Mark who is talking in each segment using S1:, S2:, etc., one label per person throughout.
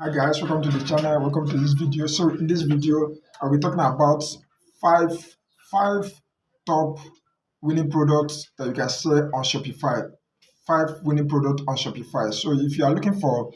S1: Hi guys, welcome to the channel. Welcome to this video. So in this video, I'll be talking about five five top winning products that you can sell on Shopify. Five winning products on Shopify. So if you are looking for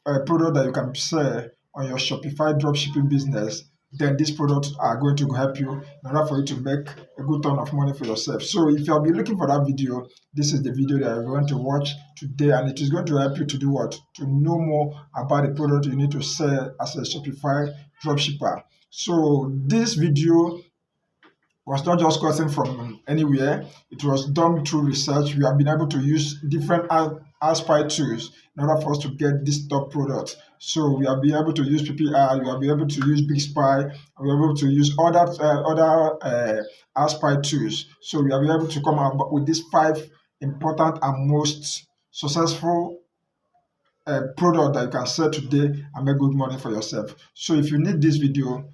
S1: a product that you can sell on your Shopify dropshipping business, then these products are going to help you in order for you to make a good ton of money for yourself. So if you have been looking for that video, this is the video that you're going to watch today, and it is going to help you to do what? To know more about the product you need to sell as a Shopify dropshipper. So this video was not just gotten from anywhere. It was done through research. We have been able to use different spy tools in order for us to get this top product. So we have been able to use PPR, we have been able to use Big Spy, and we are able to use other spy tools. So we have been able to come up with these five important and most successful product that you can sell today and make good money for yourself. So if you need this video,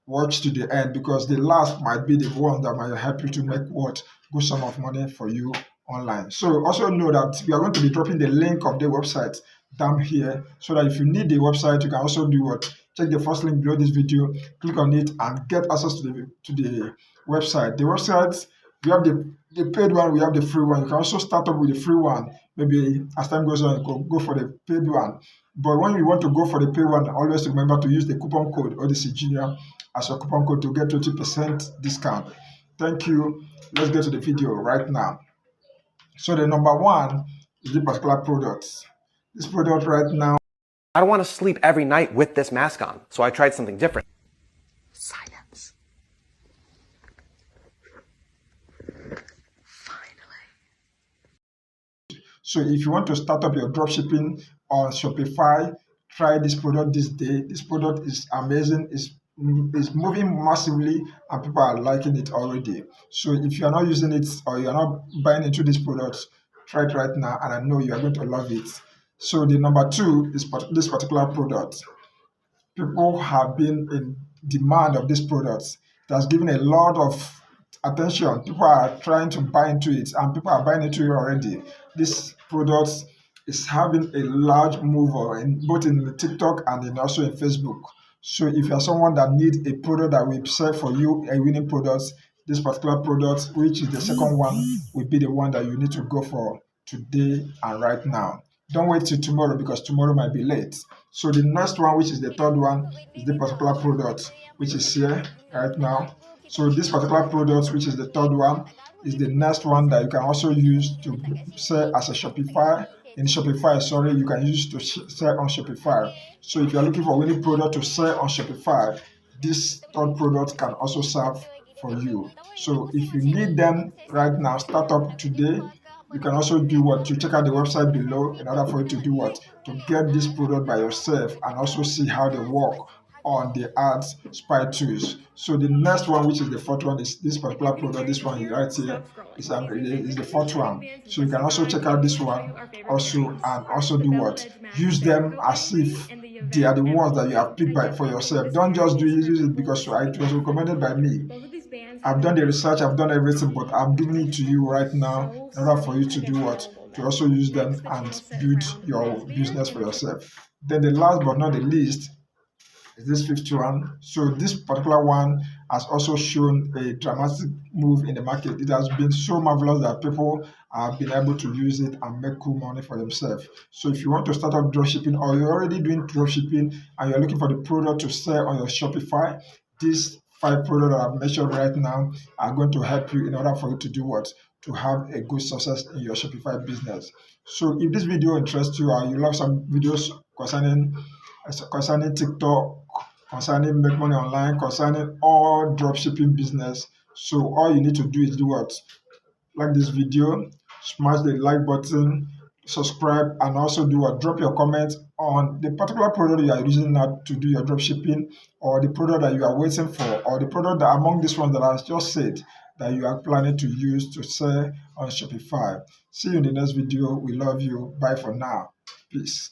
S1: watch to the end, because the last might be the one that might help you to make what good sum of money for you online. So also know that we are going to be dropping the link of the website down here, so that if you need the website, you can also do what? Check the first link below this video, click on it, and get access to the website. The website, we have the paid one, we have the free one. You can also start up with the free one. Maybe as time goes on, you can go for the paid one. But when you want to go for the paid one, always remember to use the coupon code ODC Junior as your coupon code to get 20% discount. Thank you. Let's get to the video right now. So the number one is the particular product. This product right now.
S2: I don't want to sleep every night with this mask on, so I tried something different.
S3: Silence. Finally.
S1: So if you want to start up your dropshipping on Shopify, try this product this day. This product is amazing. It's moving massively and people are liking it already. So if you are not using it or you are not buying into this product, try it right now, and I know you are going to love it. So the number two is this particular product. People have been in demand of this product. It has given a lot of attention. People are trying to buy into it, and people are buying into it already. This product is having a large mover in both in TikTok and also in Facebook. So if you are someone that needs a product that will sell for you, a winning product, this particular product, which is the second one, will be the one that you need to go for today and right now. Don't wait till tomorrow, because tomorrow might be late. So the next one, which is the third one, is the particular product, which is here right now. So this particular product, which is the third one, is the next one that you can also use to sell as a Shopify. In Shopify, sorry, you can use to sell on Shopify. So if you're looking for winning product to sell on Shopify, this third product can also serve for you. So if you need them right now, start up today. You can also do what? To check out the website below in order for you to do what? To get this product by yourself and also see how they work on the ads spy tools. So the next one, which is the fourth one, is this particular product. This one right here is the fourth one. So you can also check out this one also, and also do what? Use them as if they are the ones that you have picked by for yourself. Don't just use it because it was recommended by me. I've done the research, I've done everything, but I'm giving it to you right now in order for you to do what? To also use them and build your business for yourself. Then the last but not the least is this fifth one. So this particular one has also shown a dramatic move in the market. It has been so marvelous that people have been able to use it and make cool money for themselves. So if you want to start up dropshipping, or you're already doing dropshipping and you're looking for the product to sell on your Shopify, these five products that I've mentioned right now are going to help you in order for you to do what? To have a good success in your Shopify business. So if this video interests you, or you love some videos concerning TikTok, concerning make money online, concerning all dropshipping business, so all you need to do is do what? Like this video, smash the like button, subscribe, and also do what? Drop your comments on the particular product you are using now to do your dropshipping, or the product that you are waiting for, or the product that among these ones that I just said that you are planning to use to sell on Shopify. See you in the next video. We love you. Bye for now. Peace.